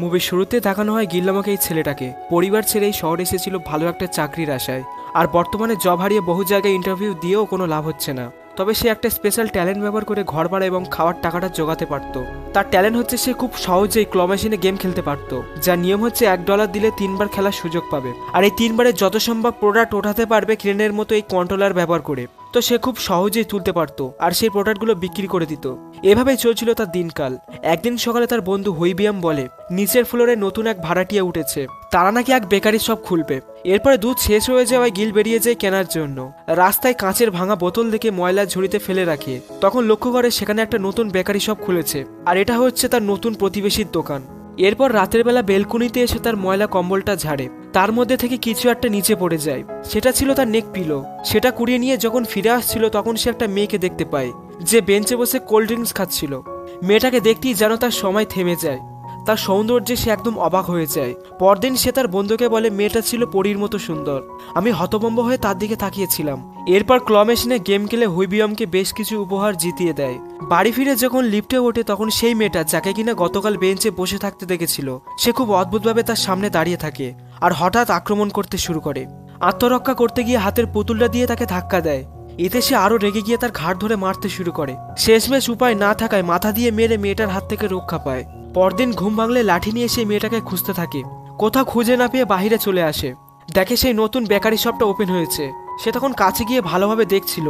মুভির শুরুতে দেখানো হয় গিল নামক এই ছেলেটাকে পরিবার ছেড়ে এই শহরে এসেছিল ভালো একটা চাকরির আশায়। আর বর্তমানে জব হারিয়ে বহু জায়গায় ইন্টারভিউ দিয়েও কোনো লাভ হচ্ছে না। তবে সে একটা স্পেশাল ট্যালেন্ট ব্যবহার করে ঘর ভাড়া এবং খাওয়ার টাকাটা জোগাতে পারত। তার ট্যালেন্ট হচ্ছে সে খুব সহজেই ক্ল মেশিনে গেম খেলতে পারত, যার নিয়ম হচ্ছে $1 দিলে 3বার খেলার সুযোগ পাবে। আর এই 3বারে যত সম্ভব প্রোডাক্ট ওঠাতে পারবে ক্রেনের মতো এই কন্ট্রোলার ব্যবহার করে। তো সে খুব সহজেই তুলতে পারত আর সেই প্রোডাক্টগুলো বিক্রি করে দিত। এভাবেই চলছিল তার দিনকাল। একদিন সকালে তার বন্ধু হুইবিয়াম বলে নিচের ফ্লোরে নতুন এক ভাড়াটিয়া উঠেছে, তারা নাকি এক বেকারি শপ খুলবে। এরপরে দুধ শেষ হয়ে যাওয়ায় গিল বেরিয়ে যায় কেনার জন্য। রাস্তায় কাঁচের ভাঙা বোতল দেখে ময়লার ঝুড়িতে ফেলে রাখে। তখন লক্ষ্য করে সেখানে একটা নতুন বেকারি শপ খুলেছে, আর এটা হচ্ছে তার নতুন প্রতিবেশীর দোকান। এরপর রাতের বেলা বেলকুনিতে এসে তার ময়লা কম্বলটা ঝাড়ে, তার মধ্যে থেকে কিছু একটা নিচে পড়ে যায়। সেটা ছিল তার নেক পিলো। সেটা কুড়িয়ে নিয়ে যখন ফিরে আসছিল তখন সে একটা মেয়েকে দেখতে পায়, যে বেঞ্চে বসে কোল্ড ড্রিঙ্কস খাচ্ছিল। মেয়েটাকে দেখতেই যেন তার সময় থেমে যায়। তার সৌন্দর্যে সে একদম অবাক হয়ে যায়। পরদিন সে তার বন্ধুকে বলে মেয়েটা ছিল পরীর মতো সুন্দর। আমি হতভম্ব হয়ে তার দিকে তাকিয়েছিলাম। এরপর ক্ল মেশিনে গেম খেলে হুইবিয়ামকে বেশ কিছু উপহার জিতিয়ে দেয়। বাড়ি ফিরে যখন লিফটে ওঠে তখন সেই মেয়েটা, যাকে কিনা গতকাল বেঞ্চে বসে থাকতে দেখেছিল, সে খুব অদ্ভুতভাবে তার সামনে দাঁড়িয়ে থাকে আর হঠাৎ আক্রমণ করতে শুরু করে। আত্মরক্ষা করতে গিয়ে হাতের পুতুলটা দিয়ে তাকে ধাক্কা দেয়। এতে সে আরো রেগে গিয়ে তার ঘাড় ধরে মারতে শুরু করে। শেষমেশ উপায় না থাকায় মাথা দিয়ে মেরে মেয়েটার হাত থেকে রক্ষা পায়। পরদিন ঘুম ভাঙলে লাঠি নিয়ে সেই মেয়েটাকে খুঁজতে থাকে। কোথাও খুঁজে না পেয়ে বাহিরে চলে আসে, দেখে সেই নতুন বেকারি শপটা ওপেন হয়েছে। সে তখন কাছে গিয়ে ভালোভাবে দেখছিল।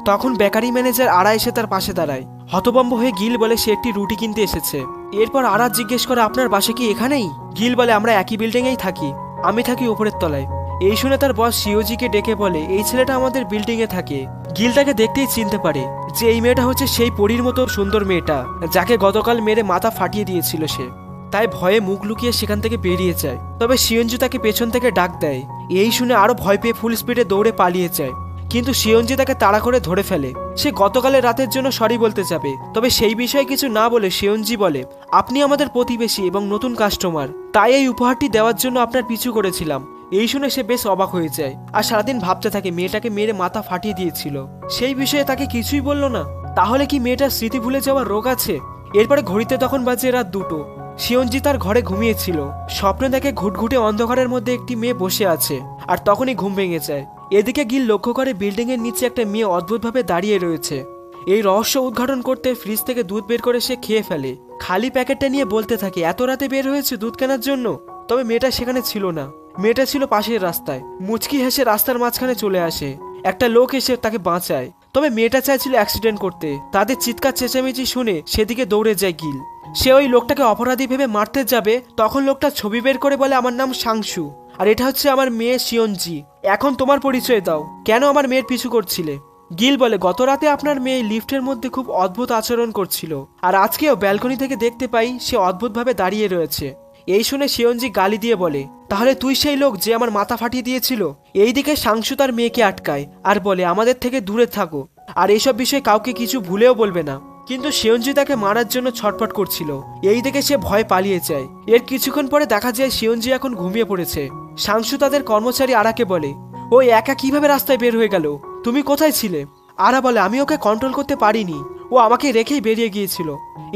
তখন বেকারি ম্যানেজার আরা এসে তার পাশে দাঁড়ায়। হতভম্ব হয়ে গিল বলে সে একটি রুটি কিনতে এসেছে। এরপর আরা জিজ্ঞেস করে আপনার বাসা কি এখানেই? গিল বলে আমরা একই বিল্ডিংয়েই থাকি, আমি থাকি উপরের তলায়। এই শুনে তার বস শিওজিকে ডেকে বলে এই ছেলেটা আমাদের বিল্ডিং এ থাকে। গিল তাকে দেখতেই চিনতে পারে যে এই মেয়েটা হচ্ছে সেই পরীর মতো সুন্দর মেয়েটা, যাকে গতকাল মেরে মাথা ফাটিয়ে দিয়েছিল সে। তাই ভয়ে মুখ লুকিয়ে সেখান থেকে বেরিয়ে যায়। তবে শিয়ঞ্জু তাকে পেছন থেকে ডাক দেয়। এই শুনে আরো ভয় পেয়ে ফুল স্পিডে দৌড়ে পালিয়ে যায়। কিন্তু শিয়ঞ্জি তাকে তাড়া করে ধরে ফেলে। সে গতকালের রাতের জন্য সরি বলতে যাবে, তবে সেই বিষয়ে কিছু না বলে শিয়ঞ্জি বলে আপনি আমাদের প্রতিবেশী এবং নতুন কাস্টমার, তাই এই উপহারটি দেওয়ার জন্য আপনার পিছু করেছিলাম। এই শুনে সে বেশ অবাক হয়ে যায় আর সারাদিন ভাবতে থাকে মেয়েটাকে মেরে মাথা ফাটিয়ে দিয়েছিল, সেই বিষয়ে তাকে কিছুই বলল না। তাহলে কি মেয়েটার স্মৃতি ভুলে যাওয়ার রোগ আছে? এরপরে ঘড়িতে তখন বাজে রাত 2টো। শিয়ঞ্জি তার ঘরে ঘুমিয়েছিল। স্বপ্নে দেখে ঘুটঘুটে অন্ধকারের মধ্যে একটি মেয়ে বসে আছে, আর তখনই ঘুম ভেঙে যায়। এদিকে গিল লক্ষ্য করে বিল্ডিং এর নিচে একটা মেয়ে অদ্ভুতভাবে দাঁড়িয়ে রয়েছে। এই রহস্য উদ্ঘাটন করতে ফ্রিজ থেকে দুধ বের করে সে খেয়ে ফেলে। খালি প্যাকেটটা নিয়ে বলতে থাকে এত রাতে বের হয়েছে দুধ কেনার জন্য। তবে মেয়েটা সেখানে ছিল না, মেয়েটা ছিল পাশের রাস্তায়। মুচকি হেসে রাস্তার মাঝখানে চলে আসে। একটা লোক এসে তাকে বাঁচায়। তবে মেয়েটা চাইছিল অ্যাক্সিডেন্ট করতে। তাদের চিৎকার চেঁচামেচি শুনে সেদিকে দৌড়ে যায় গিল। সে ওই লোকটাকে অপরাধী ভেবে মারতে যাবে, তখন লোকটা ছবি বের করে বলে আমার নাম সাংশু, আর এটা হচ্ছে আমার মেয়ে শিয়ঞ্জি। এখন তোমার পরিচয় দাও, কেন আমার মেয়ের পিছু করছিলে? গিল বলে গত রাতে আপনার মেয়ে লিফটের মধ্যে খুব অদ্ভুত আচরণ করছিল, আর আজকেও ব্যালকনি থেকে দেখতে পাই সে অদ্ভুতভাবে দাঁড়িয়ে রয়েছে। এই শুনে শিয়ঞ্জি গালি দিয়ে বলে তাহলে তুই সেই লোক যে আমার মাথা ফাটিয়ে দিয়েছিল? এইদিকে সাংশু তার মেয়েকে আটকায় আর বলে আমাদের থেকে দূরে থাকো, আর এইসব বিষয়ে কাউকে কিছু ভুলেও বলবে না। কিন্তু শিয়ঞ্জি তাকে মারার জন্য ছটফট করছিল। এই দিকে সে ভয় পালিয়ে যায়। এর কিছুক্ষণ পরে দেখা যায় শিয়ঞ্জি এখন ঘুমিয়ে পড়েছে। সাংশু তাদের কর্মচারী আরাকে বলে ও একা কিভাবে রাস্তায় বের হয়ে গেল, তুমি কোথায় ছিলে? আরা বলে আমি ওকে কন্ট্রোল করতে পারিনি, ও আমাকে রেখেই বেরিয়ে গিয়েছিল।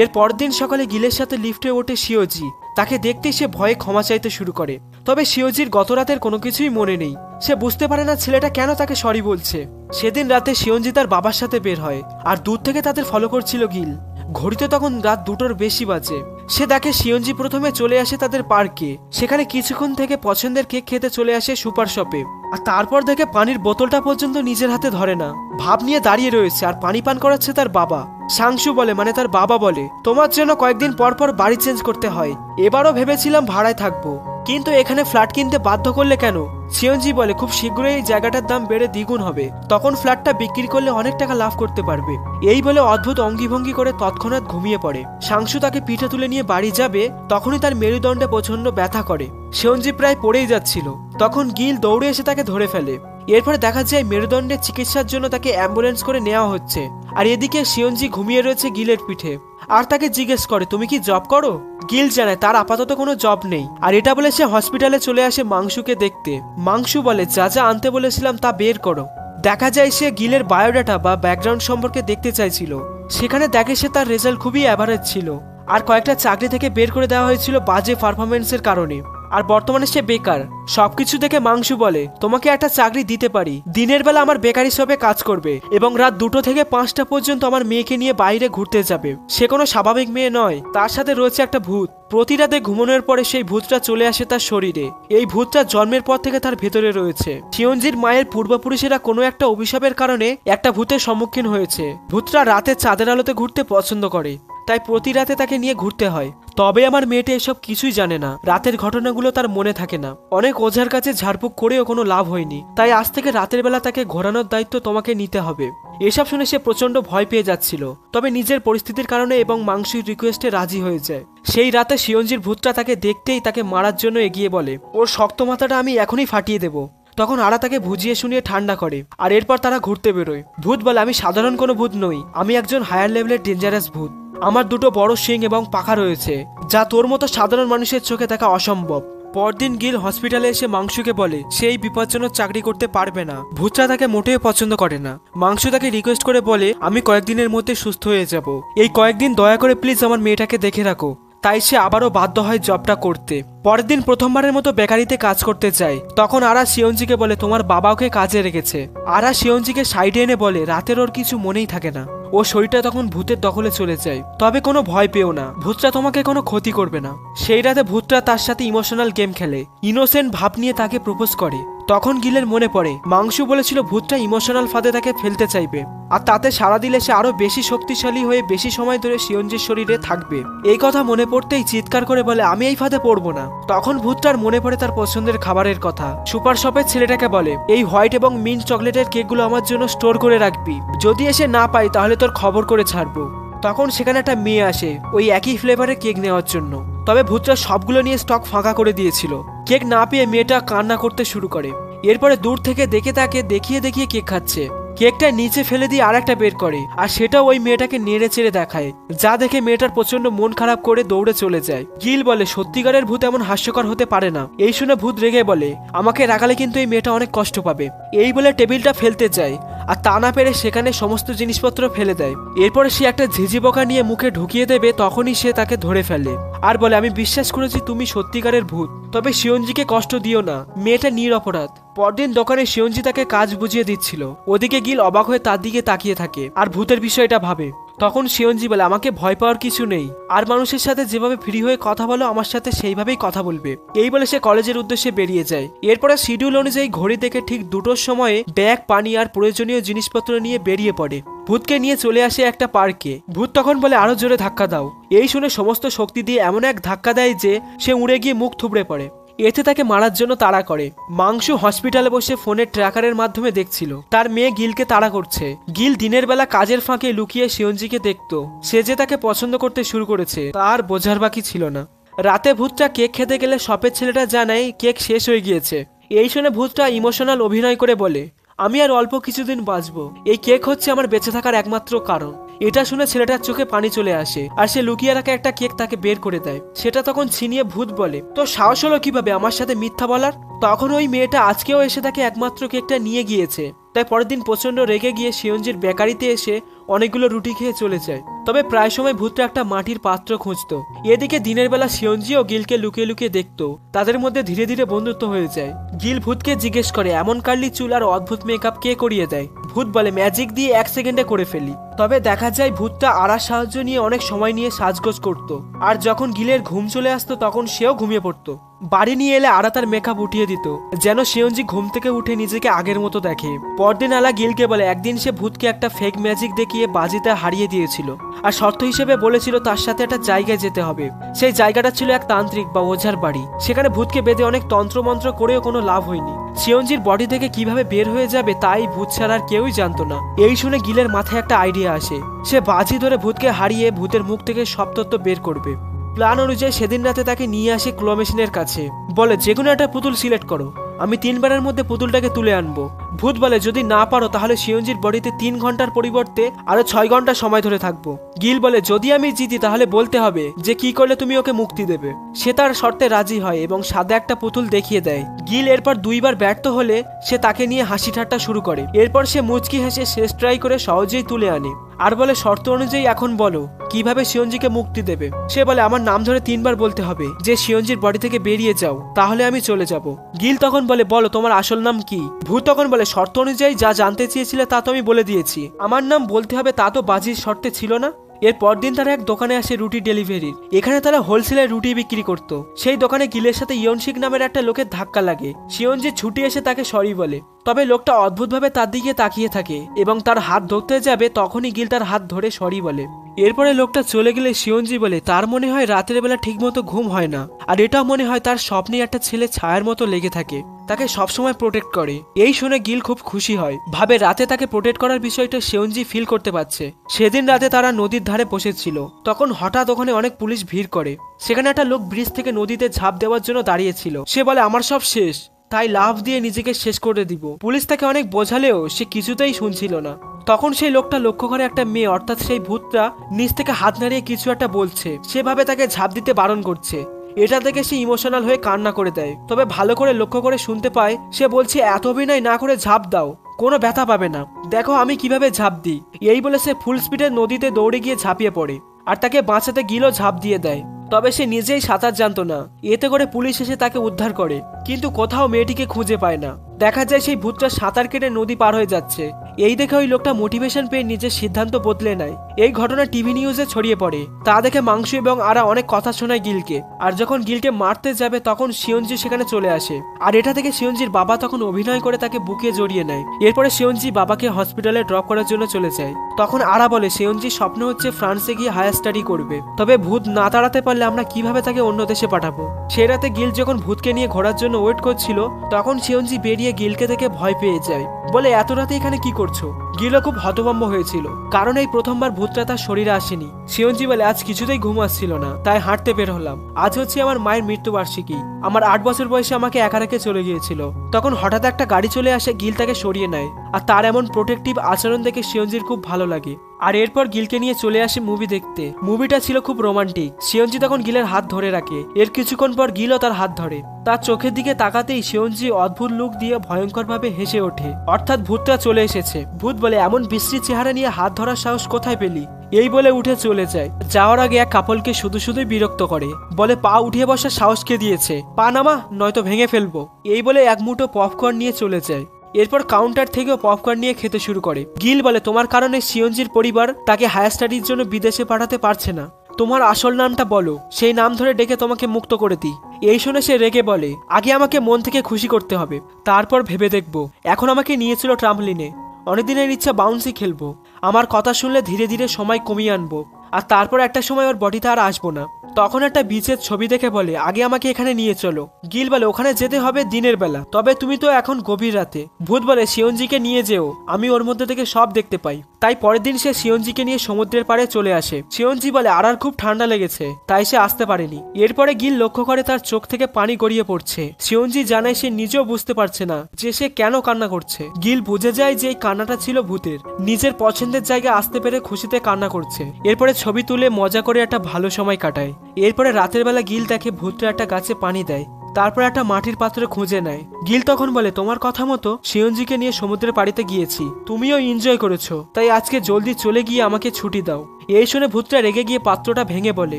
এর পরদিন সকালে গিলের সাথে লিফটে ওঠে শিওজি। তাকে দেখতেই সে ভয়ে ক্ষমা চাইতে শুরু করে। তবে শিওজির গত রাতের কোনো কিছুই মনে নেই। সে বুঝতে পারে না ছেলেটা কেন তাকে সরি বলছে। সেদিন রাতে শিয়ঞ্জি তার বাবার সাথে বের হয়, আর দূর থেকে তাদের ফলো করছিল গিল। ঘড়িতে তখন রাত 2টোর বেশি বাজে। সে দেখে শিয়ঞ্জি প্রথমে চলে আসে তাদের পার্কে। সেখানে কিছুক্ষণ থেকে পছন্দের কেক খেতে চলে আসে সুপার শপে, আর তারপর দেখে পানির বোতলটা পর্যন্ত নিজের হাতে ধরে না, ভাব নিয়ে দাঁড়িয়ে রয়েছে আর পানি পান করাচ্ছে তার বাবা। সাংশু বলে মানে তার বাবা বলে তোমার জন্য কয়েকদিন পর পর বাড়ি চেঞ্জ করতে হয়, এবারও ভেবেছিলাম ভাড়ায় থাকবো, কিন্তু এখানে ফ্ল্যাট কিনতে বাধ্য করলে কেন? শিয়ঞ্জি বলে খুব শীঘ্রই এই জায়গাটার দাম বেড়ে দ্বিগুণ হবে, তখন ফ্ল্যাটটা বিক্রি করলে অনেক টাকা লাভ করতে পারবে। এই বলে অদ্ভুত অঙ্গিভঙ্গি করে তৎক্ষণাৎ ঘুমিয়ে পড়ে। সাংশু তাকে পিঠে তুলে নিয়ে বাড়ি যাবে, তখনই তার মেরুদণ্ডে প্রচন্ড ব্যথা করে। শিয়ঞ্জি প্রায় পড়েই যাচ্ছিল, তখন গিল দৌড়ে এসে তাকে ধরে ফেলে। এরপরে দেখা যায় মেরুদণ্ডের চিকিৎসার জন্য তাকে অ্যাম্বুলেন্স করে নেওয়া হচ্ছে, আর এদিকে শিয়ঞ্জি ঘুমিয়ে রয়েছে গিলের পিঠে। আর তাকে জিজ্ঞেস করে তুমি কি জব করো? গিল জানায় তার আপাতত কোনো জব নেই, আর এটা বলে সে হসপিটালে চলে আসে মাংসুকে দেখতে। মাংসু বলে যা যা আনতে বলেছিলাম তা বের করো। দেখা যায় সে গিলের বায়োডাটা বা ব্যাকগ্রাউন্ড সম্পর্কে দেখতে চাইছিল। সেখানে দেখে সে তার রেজাল্ট খুবই অ্যাভারেজ ছিল, আর কয়েকটা চাকরি থেকে বের করে দেওয়া হয়েছিল বাজে পারফরমেন্সের কারণে। আর বর্তমানে সে বেকার। সবকিছু দেখে মাংসু বলে, তোমাকে একটা চাকরি দিতে পারি, দিনের বেলা আমার বেকারি শপে কাজ করবে এবং রাত 2টো থেকে 5টা পর্যন্ত আমার মেয়েকে নিয়ে বাইরে ঘুরতে যাবে। সে কোনো স্বাভাবিক মেয়ে নয়, তার সাথে রয়েছে একটা ভূত। প্রতি রাতে ঘুমানোর পরে সেই ভূতটা চলে আসে তার শরীরে। এই ভূতটা জন্মের পর থেকে তার ভেতরে রয়েছে। শিয়ঞ্জির মায়ের পূর্বপুরুষেরা কোনো একটা অভিশাপের কারণে একটা ভূতের সম্মুখীন হয়েছে। ভূতটা রাতে চাঁদের আলোতে ঘুরতে পছন্দ করে, তাই প্রতি রাতে তাকে নিয়ে ঘুরতে হয়। তবে আমার মেয়েটা এসব কিছুই জানে না, রাতের ঘটনাগুলো তার মনে থাকে না। অনেক ওঝার কাছে ঝাড়ফুঁক করেও কোনো লাভ হয়নি, তাই আজ থেকে রাতের বেলা তাকে ঘোরানোর দায়িত্ব তোমাকে নিতে হবে। এসব শুনে সে প্রচন্ড ভয় পেয়ে যাচ্ছিল, তবে নিজের পরিস্থিতির কারণে এবং মাংসুর রিকোয়েস্টে রাজি হয়ে যায়। সেই রাতে শিয়ঞ্জির ভূতটা তাকে দেখতেই তাকে মারার জন্য এগিয়ে বলে, ওর শক্ত মাথাটা আমি এখনই ফাটিয়ে দেবো। তখন আরা তাকে বুঝিয়ে শুনিয়ে ঠান্ডা করে, আর এরপর তারা ঘুরতে বেরোয়। ভূত বলে, আমি সাধারণ কোনো ভূত নই, আমি একজন হায়ার লেভেলের ডেঞ্জারাস ভূত। আমার 2টো বড় শিং এবং পাখা রয়েছে, যা তোর মতো সাধারণ মানুষের চোখে দেখা অসম্ভব। পরদিন গিল হসপিটালে এসে মাংসুকে বলে সে এই বিপজ্জনক চাকরি করতে পারবে না। ভূতরা তাকে মোটেও পছন্দ করে না। মাংসু তাকে রিকোয়েস্ট করে বলে, আমি কয়েকদিনের মধ্যে সুস্থ হয়ে যাব, এই কয়েকদিন দয়া করে প্লিজ আমার মেয়েটাকে দেখে রাখো। তাই সে আবারও বাধ্য হয় জবটা করতে। পরের দিন প্রথমবারের মতো বেকারিতে কাজ করতে যায়। তখন আরা শিয়ঞ্জিকে বলে, তোমার বাবা ওকে কাজে রেখেছে। আরা শিয়ঞ্জিকে সাইডে এনে বলে, রাতের ওর কিছু মনেই থাকে না, ও শরীরটা তখন ভূতের দখলে চলে যায়। তবে কোনো ভয় পেও না, ভূতটা তোমাকে কোনো ক্ষতি করবে না। সেই রাতে ভূতটা তার সাথে ইমোশনাল গেম খেলে, ইনোসেন্ট ভাব নিয়ে তাকে প্রপোজ করে। তখন গিলের মনে পড়ে মাংসু বলেছিল ভূতটা ইমোশনাল ফাঁদে তাকে ফেলতে চাইবে, আর তাতে সাড়া দিলে সে আরো বেশি শক্তিশালী হয়ে বেশি সময় ধরে শিয়ঞ্জির শরীরে থাকবে। এই কথা মনে পড়তেই চিৎকার করে বলে, আমি এই ফাঁদে পড়বো না। তখন ভূতটার মনে পড়ে তার পছন্দের খাবারের কথা। সুপার শপের ছেলেটাকে বলে, এই হোয়াইট এবং মিন্ট চকলেটের কেকগুলো আমার জন্য স্টোর করে রাখবি, যদি এসে না পাই তাহলে তোর খবর করে ছাড়বো। তখন সেখানে একটা মেয়ে আসে ওই একই ফ্লেভারের কেক নেওয়ার জন্য, তবে ভূতটা সবগুলো নিয়ে স্টক ফাঁকা করে দিয়েছিল। কেক না পেয়ে মেয়েটা কান্না করতে শুরু করে। এরপরে দূর থেকে দেখে তাকে দেখিয়ে দেখিয়ে কেক খাচ্ছে। কেকটা নিচে ফেলে দিয়ে আরেকটা বের করে, আর সেটা ওই মেয়েটাকে নেড়ে চেড়ে দেখায়, যা দেখে মেয়েটার প্রচন্ড মন খারাপ করে দৌড়ে চলে যায়। গিল বলে, সত্যিকারের ভূত এমন হাস্যকর হতে পারে না। এই শুনে ভূত রেগে বলে, আমাকে রাগালে কিন্তু এই মেয়েটা অনেক কষ্ট পাবে। এই বলে টেবিলটা ফেলতে যায়, আর তা না পেরে সেখানে সমস্ত জিনিসপত্র ফেলে দেয়। এরপরে সে একটা ঝিঝি পোকা নিয়ে মুখে ঢুকিয়ে দেবে, তখনই সে তাকে ধরে ফেলে আর বলে, আমি বিশ্বাস করেছি তুমি সত্যিকারের ভূত, তবে শিয়ঞ্জিকে কষ্ট দিও না, মেয়েটা নিরপরাধ। পরদিন দোকানে শিয়ঞ্জি তাকে কাজ বুঝিয়ে দিচ্ছিল। ওদিকে গিল অবাক হয়ে তার দিকে তাকিয়ে থাকে আর ভূতের বিষয়টা ভাবে। তখন শিয়ঞ্জি বলে, আমাকে ভয় পাওয়ার কিছু নেই, আর মানুষের সাথে যেভাবে ফ্রি হয়ে কথা বলো আমার সাথে সেইভাবেই কথা বলবে। এই বলে সে কলেজের উদ্দেশ্যে বেরিয়ে যায়। এরপরে শিডিউল অনুযায়ী ঘড়ি দেখে ঠিক 2টোর সময়ে ব্যাগ, পানি আর প্রয়োজনীয় জিনিসপত্র নিয়ে বেরিয়ে পড়ে। ভূতকে নিয়ে চলে আসে একটা পার্কে। ভূত তখন বলে, আরো জোরে ধাক্কা দাও। এই শুনে সমস্ত শক্তি দিয়ে এমন এক ধাক্কা দেয় যে সে উড়ে গিয়ে মুখ থুবড়ে পড়ে। এতে তাকে মারার জন্য তাড়া করে। মাংসু হসপিটালে বসে ফোনের ট্র্যাকারের মাধ্যমে দেখছিল তার মেয়ে গিলকে তাড়া করছে। গিল দিনের বেলা কাজের ফাঁকে লুকিয়ে শিয়ঞ্জিকে দেখতো। সে যে তাকে পছন্দ করতে শুরু করেছে তার বোঝার বাকি ছিল না। রাতে ভূতটা কেক খেতে গেলে শপের ছেলেটা জানায় কেক শেষ হয়ে গিয়েছে। এই শুনে ভূতটা ইমোশনাল অভিনয় করে বলে, আমি আর অল্প কিছুদিন বাঁচবো, এই কেক হচ্ছে আমার বেঁচে থাকার একমাত্র কারণ। এটা শুনে ছেলেটার চোখে পানি চলে আসে, আর সে লুকিয়ে রাখা একটা কেক তাকে বের করে দেয়। সেটা তখন ছিনিয়ে ভূত বলে, তো সাহস হলো কিভাবে আমার সাথে মিথ্যা বলার? তখন ওই মেয়েটা আজকেও এসে তাকে একমাত্র কেকটা নিয়ে গিয়েছে। তাই পরের দিন প্রচন্ড রেগে গিয়ে শিয়ঞ্জির বেকারিতে এসে অনেকগুলো রুটি খেয়ে চলে যায়। তবে প্রায় সময় ভূতটা একটা মাটির পাত্র খুঁজতো। এদিকে দিনের বেলা শিয়ঞ্জি ও গিলকে লুকিয়ে লুকিয়ে দেখতো। তাদের মধ্যে ধীরে ধীরে বন্ধুত্ব হয়ে যায়। গিল ভূতকে জিজ্ঞেস করে, এমন কার্লি চুল আর অদ্ভুত মেকআপ কে করিয়ে দেয়? ভূত বলে, ম্যাজিক দিয়ে 1 সেকেন্ডে করে ফেলি। তবে দেখা যায় ভূতটা আড়ার সাহায্য নিয়ে অনেক সময় নিয়ে সাজগোজ করতো, আর যখন গিলের ঘুম চলে আসতো তখন সেও ঘুমিয়ে পড়তো। বাড়ি নিয়ে এলে আরা তার মেকআপ উঠিয়ে দিত, যেন শিয়ঞ্জি ঘুম থেকে উঠে নিজেকে আগের মতো দেখে। পরদিন আলা গিলকে বলে, একদিন সে ভূতকে একটা ফেক ম্যাজিক দেখিয়ে বাজিতে হারিয়ে দিয়েছিল, আর শর্ত হিসেবে বলেছিল তার সাথে একটা জায়গায় যেতে হবে। সেই জায়গাটা ছিল এক তান্ত্রিক বা ওঝার বাড়ি। সেখানে ভূতকে বেঁধে অনেক তন্ত্রমন্ত্র করেও কোনো লাভ হয়নি। শিয়ঞ্জির বডি থেকে কিভাবে বের হয়ে যাবে তাই ভূত ছাড়া আর কেউই জানতো না। এই শুনে গিলের মাথায় একটা আইডিয়া আসে। সে বাজি ধরে ভূতকে হারিয়ে ভূতের মুখ থেকে সব তথ্য বের করবে। প্ল্যান অনুযায়ী সেদিন রাতে তাকে নিয়ে আসে ক্লো মেশিনের কাছে। বলে, যেকোনো একটা পুতুল সিলেক্ট করো, আমি 3 বারের মধ্যে পুতুলটাকে তুলে আনবো। ভূত বলে, যদি না পারো তাহলে শিয়ঞ্জির বডিতে 3 ঘন্টার পরিবর্তে আরো 6 ঘন্টা সময় ধরে থাকবো। গিল বলে, যদি আমি জিতি তাহলে বলতে হবে যে কি করলে তুমি ওকে মুক্তি দেবে। সে তার শর্তে রাজি হয় এবং সাদা একটা পুতুল দেখিয়ে দেয়। গিল এরপর 2 বার ব্যর্থ হলে সে তাকে নিয়ে হাসি ঠাট্টা শুরু করে। এরপর সে মুচকি হেসে শেষ ট্রাই করে সহজেই তুলে আনে। আর বলে শর্ত অনুযায়ী এখন বলো কিভাবে শিয়ঞ্জিকে মুক্তি দেবে। সে বলে আমার নাম ধরে 3 বার বলতে হবে যে শিয়ঞ্জির বডি থেকে বেরিয়ে যাও, তাহলে আমি চলে যাব। গিল তখন বলে বলো তোমার আসল নাম কি। ভূত তখন বলে শর্ত অনুযায়ী যা জানতে চেয়েছিলে তা তো আমি বলে দিয়েছি, আমার নাম বলতে হবে তা তো বাজির শর্তে ছিল না। এর পরদিন তারা এক দোকানে আসে রুটি ডেলিভারির। এখানে তারা হোলসেলে রুটি বিক্রি করত। সেই দোকানে গিলের সাথে ইয়নশিক নামের একটা লোকের ধাক্কা লাগে। শিয়ঞ্জি ছুটি এসে তাকে সরি বলে, তবে লোকটা অদ্ভুতভাবে তার দিকে তাকিয়ে থাকে এবং তার হাত ধরতে যাবে তখনই গিল তার হাত ধরে সরি বলে। এরপরে লোকটা চলে গেলে শিয়ঞ্জি বলে তার মনে হয় রাতের বেলা ঠিকমতো ঘুম হয় না, আর এটাও মনে হয় তার স্বপ্নে একটা ছেলে ছায়ার মতো লেগে থাকে, তাকে সবসময় প্রোটেক্ট করে। এই শুনে গিল খুব খুশি হয়, ভাবে রাতে তাকে প্রোটেক্ট করার বিষয়টা শিয়ঞ্জি ফিল করতে পারছে। সেদিন রাতে তারা নদীর ধারে বসেছিল, তখন হঠাৎ ওখানে অনেক পুলিশ ভিড় করে। সেখানে একটা লোক ব্রিজ থেকে নদীতে ঝাঁপ দেওয়ার জন্য দাঁড়িয়েছিল। সে বলে আমার সব শেষ, তাই লাফ দিয়ে নিজেকে শেষ করে দিব। পুলিশ তাকে অনেক বোঝালেও সে কিছুতেই শুনছিল না। তখন সেই লোকটা লক্ষ্য করে একটা মেয়ে অর্থাৎ সেই ভূতটা নিচ থেকে হাত নাড়িয়ে কিছু একটা বলছে, সেভাবে তাকে ঝাঁপ দিতে বারণ করছে। এটা দেখে সে ইমোশনাল হয়ে কান্না করে দেয়, তবে ভালো করে লক্ষ্য করে শুনতে পায় সে বলছে এত অভিনয় না করে ঝাঁপ দাও, কোনো ব্যথা পাবে না, দেখো আমি কিভাবে ঝাঁপ দিই। এই বলে সে ফুল স্পিডে নদীতে দৌড়ে গিয়ে ঝাঁপিয়ে পড়ে, আর তাকে বাঁচাতে গিলও ঝাঁপ দিয়ে দেয়। তবে সে নিজেই সাঁতার জানতো না। এতে করে পুলিশ এসে তাকে উদ্ধার করে, কিন্তু কোথাও মেয়েটিকে খুঁজে পায় না। দেখা যায় সেই ভূতটা সাঁতার কেটে নদী পার হয়ে যাচ্ছে। এই দেখে ওই লোকটা মোটিভেশন পেয়ে নিজের সিদ্ধান্ত বদলে নেয়। এই ঘটনা টিভি নিউজে ছড়িয়ে পড়ে। তা দেখে মাংসু এবং আরা অনেক কথা শোনায় গিলকে। আর যখন গিলকে মারতে যাবে তখন শিয়ঞ্জি সেখানে চলে আসে, আর এটা থেকে শিয়ঞ্জির বাবা তখন অভিনয় করে তাকে বুকে জড়িয়ে নেয়। এরপরে শিয়ঞ্জি বাবাকে হসপিটালে ড্রপ করার জন্য চলে যায়। তখন আরা বলে শিয়ঞ্জির স্বপ্ন হচ্ছে ফ্রান্সে গিয়ে হায়ার স্টাডি করবে, তবে ভূত না তাড়াতে পারলে আমরা কিভাবে তাকে অন্য দেশে পাঠাবো। সে রাতে গিল যখন ভূতকে নিয়ে ঘোরার জন্য ওয়েট করছিল তখন শিয়ঞ্জি বেরিয়ে গিলকে দেখে ভয় পেয়ে যায়, বলে এত রাতে এখানে কি করছো। গিলও খুব হতভম্ব হয়েছিল, কারণ এই প্রথমবার ভূতটা তার শরীরে আসেনি। শিয়ঞ্জি বলে আজ কিছুতেই ঘুম আসছিল না, তাই হাঁটতে বের হলাম। আজ হচ্ছে আমার মায়ের মৃত্যুবার্ষিকী, আমার 8 বছর বয়সে আমাকে একা রেখে চলে গিয়েছিল। তখন হঠাৎ একটা গাড়ি চলে আসে, গিল তাকে সরিয়ে নেয়, আর তার এমন প্রোটেক্টিভ আচরণ দেখে শিয়ঞ্জির খুব ভালো লাগে। আর এরপর গিলকে নিয়ে চলে আসে মুভি দেখতে। মুভিটা ছিল খুব রোমান্টিক। শিয়ঞ্জি তখন গিলের হাত ধরে রাখে। এর কিছুক্ষণ পর গিলও তার হাত ধরে। তার চোখের দিকে তাকাতেই শিয়ঞ্জি অদ্ভুত লুক দিয়ে ভয়ঙ্করভাবে হেসে ওঠে, অর্থাৎ ভূতটা চলে এসেছে। ভূত বলে এমন বিশ্রী চেহারা নিয়ে হাত ধরার সাহস কোথায় পেলি। এই বলে উঠে চলে যায়। যাওয়ার আগে এক কাপলকে শুধু শুধুই বিরক্ত করে, বলে পা উঠিয়ে বসার সাহস কে দিয়েছে, পা নামা নয়তো ভেঙে ফেলবো। এই বলে এক মুঠো পপকর্ন নিয়ে চলে যায়। এরপর কাউন্টার থেকেও পপকর্ন নিয়ে খেতে শুরু করে। গিল বলে তোমার কারণে শিয়ঞ্জির পরিবার তাকে হায়ার স্টাডির জন্য বিদেশে পাঠাতে পারছে না, তোমার আসল নামটা বলো, সেই নাম ধরে ডেকে তোমাকে মুক্ত করে দিই। এই শুনে সে রেগে বলে আগে আমাকে মন থেকে খুশি করতে হবে, তারপর ভেবে দেখবো। এখন আমাকে নিয়েছিল ট্রাম্পলিনে, অনেকদিনের ইচ্ছা বাউন্সি খেলবো। আমার কথা শুনলে ধীরে ধীরে সময় কমিয়ে আনবো, আর তারপর একটা সময় ওর বডিতে আর আসবো না। তখন একটা বিচের ছবি দেখে বলে আগে আমাকে এখানে নিয়ে চলো। গিল বলে ওখানে যেতে হবে দিনের বেলা, তবে তুমি তো এখন গভীর রাতে। ভূত বলে শিয়ঞ্জিকে নিয়ে যেও, আমি ওর মধ্যে থেকে সব দেখতে পাই। তাই পরের দিন সে শিয়ঞ্জিকে নিয়ে সমুদ্রের পাড়ে চলে আসে। শিয়ঞ্জি বলে আরার খুব ঠান্ডা লেগেছে, তাই সে আসতে পারেনি। এরপরে গিল লক্ষ্য করে তার চোখ থেকে পানি গড়িয়ে পড়ছে। শিয়ঞ্জি জানায় সে নিজেও বুঝতে পারছে না যে সে কেন কান্না করছে। গিল বুঝে যায় যে এই কান্নাটা ছিল ভূতের, নিজের পছন্দের জায়গায় আসতে পেরে খুশিতে কান্না করছে। এরপরে ছবি তুলে মজা করে একটা ভালো সময় কাটায়। এরপরে রাতের বেলা গিল দেখে ভূতটা একটা গাছে পানি দেয়, তারপর একটা মাটির পাত্রে খুঁজে নেয়। গিল তখন বলে তোমার কথা মতো শিয়ঞ্জিকে নিয়ে সমুদ্রের পাড়িতে গিয়েছি, তুমিও এনজয় করেছো, তাই আজকে জলদি চলে গিয়ে আমাকে ছুটি দাও। এই শুনে ভূতটা রেগে গিয়ে পাত্রটা ভেঙে বলে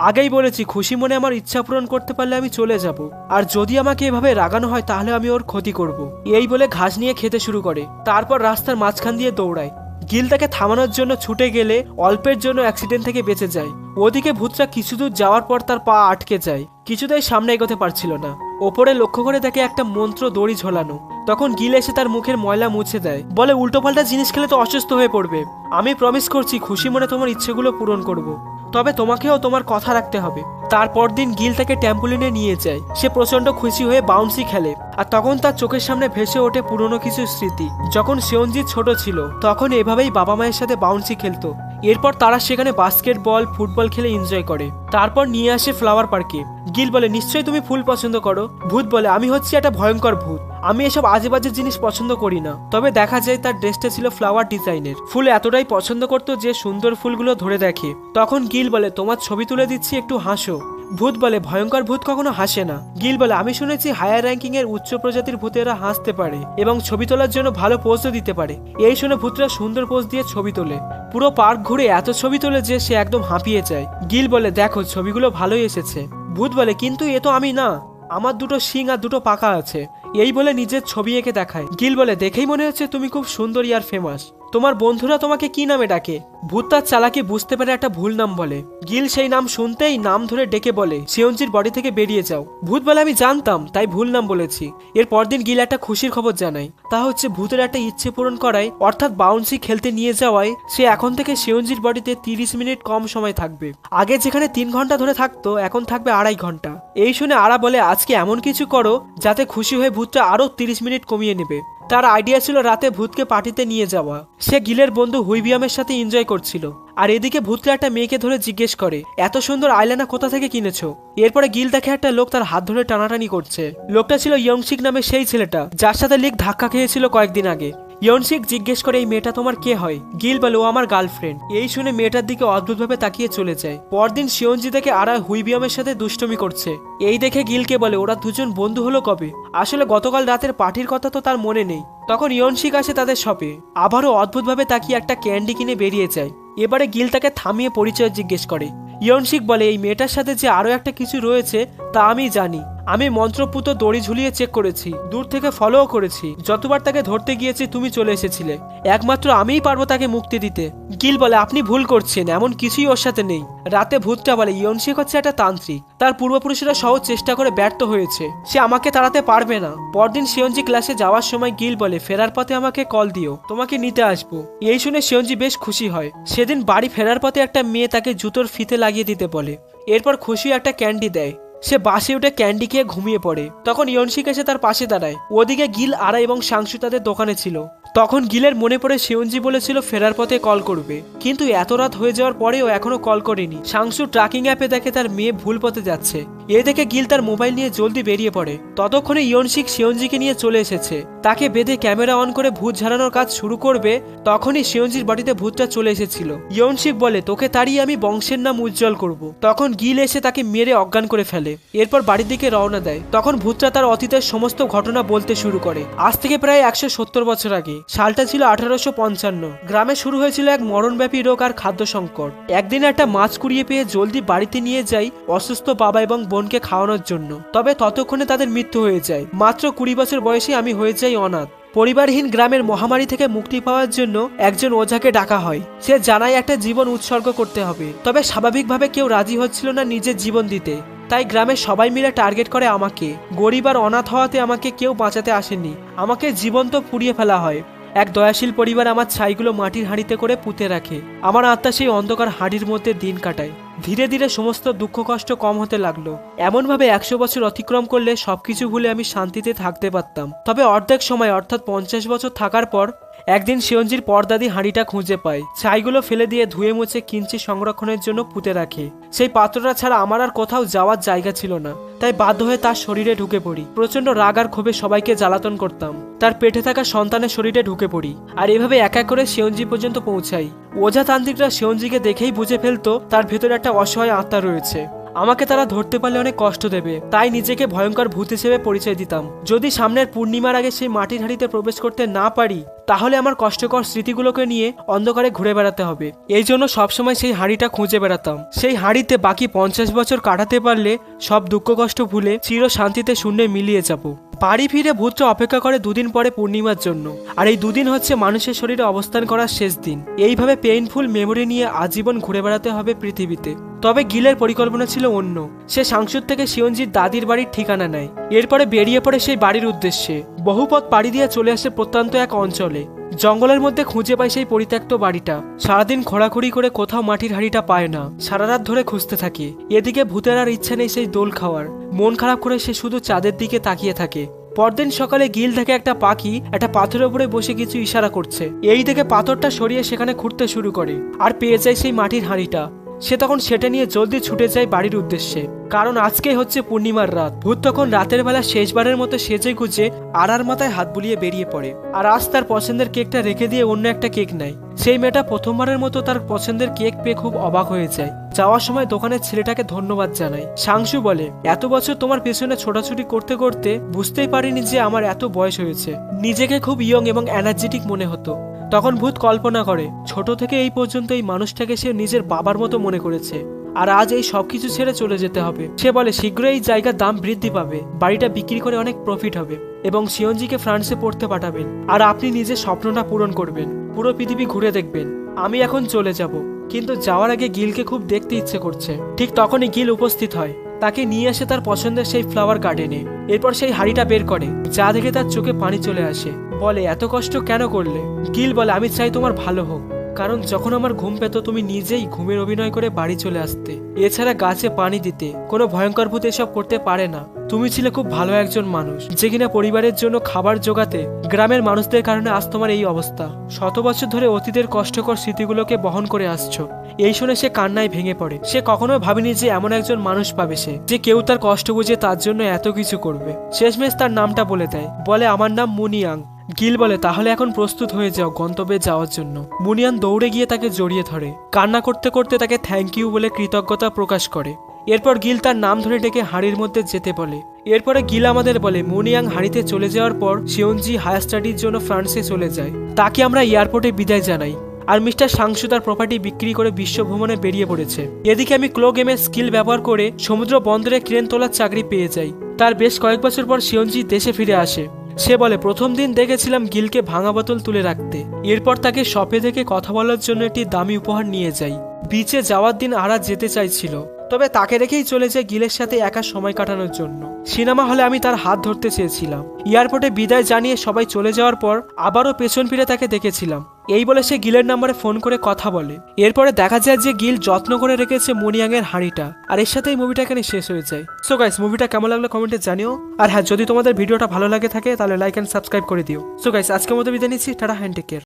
আগেই বলেছি খুশি মনে আমার ইচ্ছা পূরণ করতে পারলে আমি চলে যাব, আর যদি আমাকে এভাবে রাগানো হয় তাহলে আমি ওর ক্ষতি করব। এই বলে ঘাস নিয়ে খেতে শুরু করে, তারপর রাস্তার মাঝখান দিয়ে দৌড়ায়। গিল তাকে থামানোর জন্য ছুটে গেলে অল্পের জন্য অ্যাক্সিডেন্ট থেকে বেঁচে যায়। ওদিকে ভূতটা কিছু দূর যাওয়ার পর তার পা আটকে যায়, কিছুতেই সামনে এগোতে পারছিল না। ওপরে লক্ষ্য করে দেখে একটা মন্ত্র দড়ি ঝোলানো। তখন গিল এসে তার মুখের ময়লা মুছে দেয়, বলে উল্টোপাল্টা জিনিস খেলে তো অসুস্থ হয়ে পড়বে। আমি প্রমিস করছি খুশি মনে তোমার ইচ্ছেগুলো পূরণ করব, তবে তোমাকেও তোমার কথা রাখতে হবে। তারপর দিন গিল তাকে ট্যাম্পুলিনে নিয়ে যায়। সে প্রচন্ড খুশি হয়ে বাউন্সি খেলে, আর তখন তার চোখের সামনে ভেসে ওঠে পুরনো কিছু স্মৃতি। যখন শিয়ঞ্জি ছোট ছিল তখন এভাবেই বাবা মায়ের সাথে বাউন্সি খেলতো। এরপর তারা সেখানে বাস্কেটবল ফুটবল খেলে এনজয় করে। তারপর নিয়ে আসে ফ্লাওয়ার পার্কে। গিল বলে নিশ্চয়ই তুমি ফুল পছন্দ করো। ভূত বলে আমি হচ্ছি একটা ভয়ঙ্কর ভূত, আমি এসব আজে বাজে জিনিস পছন্দ করি না। তবে দেখা যায় তার ড্রেসটা ছিল ফ্লাওয়ার ডিজাইনের। ফুল এতটাই পছন্দ করতো যে সুন্দর ফুলগুলো ধরে দেখে। তখন গিল বলে তোমার ছবি তুলে দিচ্ছি, একটু হাসো। ভূত বলে ভয়ঙ্কর ভূত কখনো হাসে না। গিল বলে আমি শুনেছি হায়ার র্যাঙ্কিং এর উচ্চ প্রজাতির ভূতেরা হাসতে পারে এবং ছবি তোলার জন্য ভালো পোজও দিতে পারে। এই শুনে ভূতরা সুন্দর পোজ দিয়ে ছবি তোলে। পুরো পার্ক ঘুরে এত ছবি তোলে যে সে একদম হাঁপিয়ে যায়। গিল বলে দেখো ছবিগুলো ভালোই এসেছে। ভূত বলে কিন্তু এ তো আমি না, আমার দুটো শিং আর দুটো পাকা আছে। এই বলে নিজের ছবি এঁকে দেখায়। গিল বলে দেখেই মনে হচ্ছে তুমি খুব সুন্দরী আর ফেমাস। তোমার বন্ধুরা তোমাকে কি নামে ডাকে? ভূত তার চালাকি বুঝতে পারে একটা ভুল নাম বলে। গিল সেই নাম শুনতেই নাম ধরে ডেকে বলে শিয়ঞ্জির বডি থেকে বেরিয়ে যাও। ভূত বলে আমি জানতাম, তাই ভুল নাম বলেছি। এর পরদিন গিল একটা খুশির খবর জানায়, তা হচ্ছে ভূতের একটা ইচ্ছে পূরণ করায়, অর্থাৎ বাউন্সি খেলতে নিয়ে যাওয়ায় সে এখন থেকে শিয়ঞ্জির বডিতে 30 মিনিট কম সময় থাকবে। আগে যেখানে 3 ঘন্টা ধরে থাকতো এখন থাকবে 2.5 ঘন্টা। এই শুনে আরা বলে আজকে এমন কিছু করো যাতে খুশি হয়ে ভূতটা আরো 30 মিনিট কমিয়ে নেবে। তার আইডিয়া ছিল রাতে ভূতকে পার্টিতে নিয়ে যাওয়া। সে গিলের বন্ধু হুইবিয়ামের সাথে এনজয় করছিল, আর এদিকে ভূতটা একটা মেয়েকে ধরে জিজ্ঞেস করে এত সুন্দর আইলানা কোথা থেকে কিনেছো। এরপরে গিল দেখে একটা লোক তার হাত ধরে টানাটানি করছে। লোকটা ছিল ইয়ংশিক নামে সেই ছেলেটা যার সাথে লিক ধাক্কা খেয়েছিল কয়েকদিন আগে। ইয়নশিক জিজ্ঞেস করে এই মেয়েটা তোমার কে হয়? গিল বলে ও আমার গার্লফ্রেন্ড। এই শুনে মেয়েটার দিকে অদ্ভুতভাবে তাকিয়ে চলে যায়। পরদিন শিয়ঞ্জি দেখে আরা হুইবিয়ামের সাথে দুষ্টমি করছে। এই দেখে গিলকে বলে ওরা দুজন বন্ধু হলো কবে? আসলে গতকাল রাতের পার্টির কথা তো তার মনে নেই। তখন ইয়নশিক আসে তাদের শপে, আবারও অদ্ভুতভাবে তাকিয়ে একটা ক্যান্ডি কিনে বেরিয়ে যায়। এবারে গিল তাকে থামিয়ে পরিচয় জিজ্ঞেস করে। ইয়নশিক বলে এই মেয়েটার সাথে যে আরো একটা কিছু রয়েছে তা আমি জানি। আমি মন্ত্রপুত দড়ি ঝুলিয়ে চেক করেছি, দূর থেকে ফলোও করেছি। যতবার তাকে ধরতে গিয়েছি তুমি চলে এসেছিলে। একমাত্র আমিই পারবো তাকে মুক্তি দিতে। গিল বলে আপনি ভুল করছেন, এমন কিছুই ওর সাথে নেই। রাতে ভূতটা বলে ইয়নশিক হচ্ছে একটা তান্ত্রিক, তার পূর্বপুরুষেরা সহজ চেষ্টা করে ব্যর্থ হয়েছে, সে আমাকে তাড়াতে পারবে না। পরদিন শিয়ঞ্জি ক্লাসে যাওয়ার সময় গিল বলে ফেরার পথে আমাকে কল দিও, তোমাকে নিতে আসবো। এই শুনে শিয়ঞ্জি বেশ খুশি হয়। সেদিন বাড়ি ফেরার পথে একটা মেয়ে তাকে জুতোর ফিতে লাগিয়ে দিতে বলে। এরপর খুশি একটা ক্যান্ডি দেয়। সে বাসে উঠে ক্যান্ডি খেয়ে ঘুমিয়ে পড়ে। তখন ইয়নশিক এসে তার পাশে দাঁড়ায়। ওদিকে গিল, আরা এবং সাংশু তাদের দোকানে ছিল। তখন গিলের মনে পড়ে শিয়ঞ্জি বলেছিল ফেরার পথে কল করবে, কিন্তু এত রাত হয়ে যাওয়ার পরেও এখনো কল করেনি। সাংশু ট্র্যাকিং অ্যাপে দেখে তার মেয়ে ভুল পথে যাচ্ছে। এ দেখে গিল তার মোবাইল নিয়ে জলদি বেরিয়ে পড়ে। ততক্ষণে ইয়নশিক শিয়ঞ্জিকে নিয়ে চলে এসেছে। তাকে বেঁধে ক্যামেরা অন করে ভূত ঝাড়ানোর কাজ শুরু করবে। তখনই শিয়ঞ্জির বাড়িতে ভূতটা চলে এসেছিল। ইয়নশিক বলে তোকে তাড়িয়ে আমি বংশের নাম উজ্জ্বল করব। তখন গিল এসে তাকে মেরে অজ্ঞান করে ফেলে। এরপর বাড়ির দিকে রওনা দেয়। তখন ভূতটা তার অতীতের সমস্ত ঘটনা বলতে শুরু করে। আজ থেকে প্রায় 170 বছর আগে, সালটা ছিল 1855। গ্রামে শুরু হয়েছিল এক মরণব্যাপী রোগ আর খাদ্য সংকট। একদিন একটা মাছ কুড়িয়ে পেয়ে জলদি বাড়িতে নিয়ে যাই অসুস্থ বাবা এবং বোনকে খাওয়ানোর জন্য। তবে ততক্ষণে তাদের মৃত্যু হয়ে যায়। মাত্র 20 বছর বয়সে আমি হয়ে যাই অনাথ। পরিবারহীন গ্রামের মহামারী থেকে মুক্তি পাওয়ার জন্য একজন ওঝাকে ডাকা হয়। সে জানায় একটা জীবন উৎসর্গ করতে হবে। তবে স্বাভাবিকভাবে কেউ রাজি হচ্ছিল না নিজের জীবন দিতে। তাই গ্রামের সবাই মিলে টার্গেট করে আমাকে। গরিব আর অনাথ হওয়াতে আমাকে কেউ বাঁচাতে আসেনি, আমাকে জীবন্ত পুড়িয়ে ফেলা হয়। এক দয়াশীল পরিবার আমার ছাইগুলো মাটির হাঁড়িতে করে পুঁতে রাখে। আমার আত্মা সেই অন্ধকার হাঁড়ির মধ্যে দিন কাটায়। ধীরে ধীরে সমস্ত দুঃখ কষ্ট কম হতে লাগলো। এমনভাবে 100 বছর অতিক্রম করলে সবকিছু ভুলে আমি শান্তিতে থাকতে পারতাম। তবে অর্ধেক সময় অর্থাৎ 50 বছর থাকার পর একদিন শিয়ঞ্জির পর্দাদি হাঁড়িটা খুঁজে পায়। ছাইগুলো ফেলে দিয়ে ধুয়ে মুছে কিঞ্চি সংরক্ষণের জন্য পুঁতে রাখে। সেই পাত্রটা ছাড়া আমার আর কোথাও যাওয়ার জায়গা ছিল না, তাই বাধ্য হয়ে তার শরীরে ঢুকে পড়ি। প্রচন্ড রাগ আর ক্ষোভে সবাইকে জ্বালাতন করতাম। তার পেটে থাকা সন্তানের শরীরে ঢুকে পড়ি, আর এভাবে এক এক করে শিয়ঞ্জি পর্যন্ত পৌঁছাই। ওঝা তান্ত্রিকরা শিয়ঞ্জিকে দেখেই বুঝে ফেলতো তার ভেতরে একটা অসহায় আত্মা রয়েছে। আমাকে তারা ধরতে পারলে অনেক কষ্ট দেবে, তাই নিজেকে ভয়ঙ্কর ভূত হিসেবে পরিচয় দিতাম। যদি সামনের পূর্ণিমার আগে সেই মাটির হাঁড়িতে প্রবেশ করতে না পারি, তাহলে আমার কষ্টকর স্মৃতিগুলোকে নিয়ে অন্ধকারে ঘুরে বেড়াতে হবে। এই জন্য সবসময় সেই হাঁড়িটা খুঁজে বেড়াতাম। সেই হাঁড়িতে বাকি 50 বছর কাটাতে পারলে সব দুঃখ কষ্ট ভুলে চির শান্তিতে শূন্যে মিলিয়ে যাব। বাড়ি ফিরে ভূতটা অপেক্ষা করে 2 দিন পরে পূর্ণিমার জন্য। আর এই 2 দিন হচ্ছে মানুষের শরীরে অবস্থান করার শেষ দিন। এইভাবে পেইনফুল মেমোরি নিয়ে আজীবন ঘুরে বেড়াতে হবে পৃথিবীতে। তবে গিলের পরিকল্পনা ছিল অন্য। সে সাংসুর থেকে শিয়ঞ্জির দাদির বাড়ির ঠিকানা নেয়। এরপরে বেরিয়ে পড়ে সেই বাড়ির উদ্দেশ্যে। বহু পথ পাড়ি দিয়ে চলে আসে প্রত্যন্ত এক অঞ্চলে। জঙ্গলের মধ্যে খুঁজে পায় সেই পরিত্যক্ত বাড়িটা। সারাদিন খোঁড়াখুড়ি করে কোথাও মাটির হাঁড়িটা পায় না। সারা রাত ধরে খুঁজতে থাকে। এদিকে ভূতের আর ইচ্ছা নেই সেই দোল খাওয়ার। মন খারাপ করে সে শুধু চাঁদের দিকে তাকিয়ে থাকে। পরদিন সকালে গিল দেখে একটা পাখি একটা পাথরের উপরে বসে কিছু ইশারা করছে। এই দেখে পাথরটা সরিয়ে সেখানে খুঁড়তে শুরু করে আর পেয়ে যায় সেই মাটির হাঁড়িটা। সে তখন সেটা নিয়ে জলদি ছুটে যায় বাড়ির উদ্দেশ্যে, কারণ আজকেই হচ্ছে পূর্ণিমার রাত। ভূত তখন রাতের বেলা শেষবারের মতো সেজে গুজে আড়ার মাথায় হাত বুলিয়ে বেরিয়ে পড়ে, আর আজ তার পছন্দের কেকটা রেখে দিয়ে অন্য একটা কেক নেয়। সেই মেয়েটা প্রথমবারের মতো তার পছন্দের কেক পেয়ে খুব অবাক হয়ে যায়। যাওয়ার সময় দোকানের ছেলেটাকে ধন্যবাদ জানায়। সাংশু বলে, এত বছর তোমার পেছনে ছোটাছুটি করতে করতে বুঝতেই পারিনি যে আমার এত বয়স হয়েছে। নিজেকে খুব ইয়ং এবং এনার্জেটিক মনে হতো। তখন ভূত কল্পনা করে ছোট থেকে এই পর্যন্ত এই মানুষটাকে সে নিজের বাবার মতো মনে করেছে, আর আজ এই সবকিছু ছেড়ে চলে যেতে হবে। সে বলে শীঘ্রই এই জায়গার দাম বৃদ্ধি পাবে, বাড়িটা বিক্রি করে অনেক প্রফিট হবে এবং শিয়নজিকে ফ্রান্সে পড়তে পাঠাবেন, আর আপনি নিজের স্বপ্নটা পূরণ করবেন, পুরো পৃথিবী ঘুরে দেখবেন। আমি এখন চলে যাব, কিন্তু যাওয়ার আগে গিলকে খুব দেখতে ইচ্ছে করছে। ঠিক তখনই গিল উপস্থিত হয়, তাকে নিয়ে আসে তার পছন্দের সেই ফ্লাওয়ার গার্ডেনে। এরপর সেই হাড়িটা বের করে, যা দেখে তার চোখে পানি চলে আসে। বলে, এত কষ্ট কেন করলে? গিল বলে, আমি চাই তোমার ভালো হোক, কারণ যখন আমার ঘুম পেত তুমি নিজেই ঘুমের অভিনয় করে বাড়ি চলে আসতে। এছাড়া গাছে পানি দিতে, কোনো ভয়ঙ্কর ভূত এসব করতে পারে না। তুমি ছিলে খুব ভালো একজন মানুষ, যে কিনা পরিবারের জন্য খাবার জোগাতে গ্রামের মানুষদের কারণে আজ তোমার এই অবস্থা। শত বছর ধরে অতীতের কষ্টকর স্মৃতিগুলোকে বহন করে আসছো। এই শুনে সে কান্নায় ভেঙে পড়ে। সে কখনোই ভাবেনি যে এমন একজন মানুষ পাবে সে, যে কেউ তার কষ্ট বুঝে তার জন্য এত কিছু করবে। শেষমেশ তার নামটা বলে দেয়, বলে, আমার নাম মুনিয়াং। গিল বলে, তাহলে এখন প্রস্তুত হয়ে যাও গন্তব্যে যাওয়ার জন্য। মুনিয়ান দৌড়ে গিয়ে তাকে জড়িয়ে ধরে, কান্না করতে করতে তাকে থ্যাংক ইউ বলে কৃতজ্ঞতা প্রকাশ করে। এরপর গিল তার নাম ধরে ডেকে হাড়ির মধ্যে যেতে বলে। এরপরে গিল আমাদের বলে, মুনিয়াং হাড়িতে চলে যাওয়ার পর শিয়নজি হায়ার স্টাডির জন্য ফ্রান্সে চলে যায়। তাকে আমরা এয়ারপোর্টে বিদায় জানাই, আর মিস্টার সাংশু তার প্রপার্টি বিক্রি করে বিশ্ব ভ্রমণে বেরিয়ে পড়েছে। এদিকে আমি ক্লো গেমের স্কিল ব্যবহার করে সমুদ্র বন্দরে ক্রেন তোলার চাকরি পেয়ে যাই। তার বেশ কয়েক বছর পর শিয়নজি দেশে ফিরে আসে। সে বলে, প্রথম দিন দেখেছিলাম গিলকে ভাঙা বোতল তুলে রাখতে। এরপর তাকে শপে থেকে কথা বলার জন্য একটি দামি উপহার নিয়ে যাই। বিচে যাওয়ার দিন আরা যেতে চাইছিল, তবে তাকে রেখেই চলে যায় গিলের সাথে একা সময় কাটানোর জন্য। সিনেমা হলে আমি তার হাত ধরতে চেয়েছিলাম। এয়ারপোর্টে বিদায় জানিয়ে সবাই চলে যাওয়ার পর আবারও পেছন ফিরে তাকে দেখেছিলাম। এই বলে সে গিলের নাম্বারে ফোন করে কথা বলে। এরপরে দেখা যায় যে গিল যত্ন করে রেখেছে মুনিয়াং এর হাঁড়িটা, আর এর সাথেই মুভিটা এখানে শেষ হয়ে যায়। সো গাইস, মুভিটা কেমন লাগলো কমেন্টে জানিও, আর হ্যাঁ, যদি তোমাদের ভিডিওটা ভালো লাগে থাকে তাহলে লাইক এন্ড সাবস্ক্রাইব করে দিও। সো গাইস, আজকের মতো বিদায় নিচ্ছি, টাটা, হ্যান্ড টেক কেয়ার।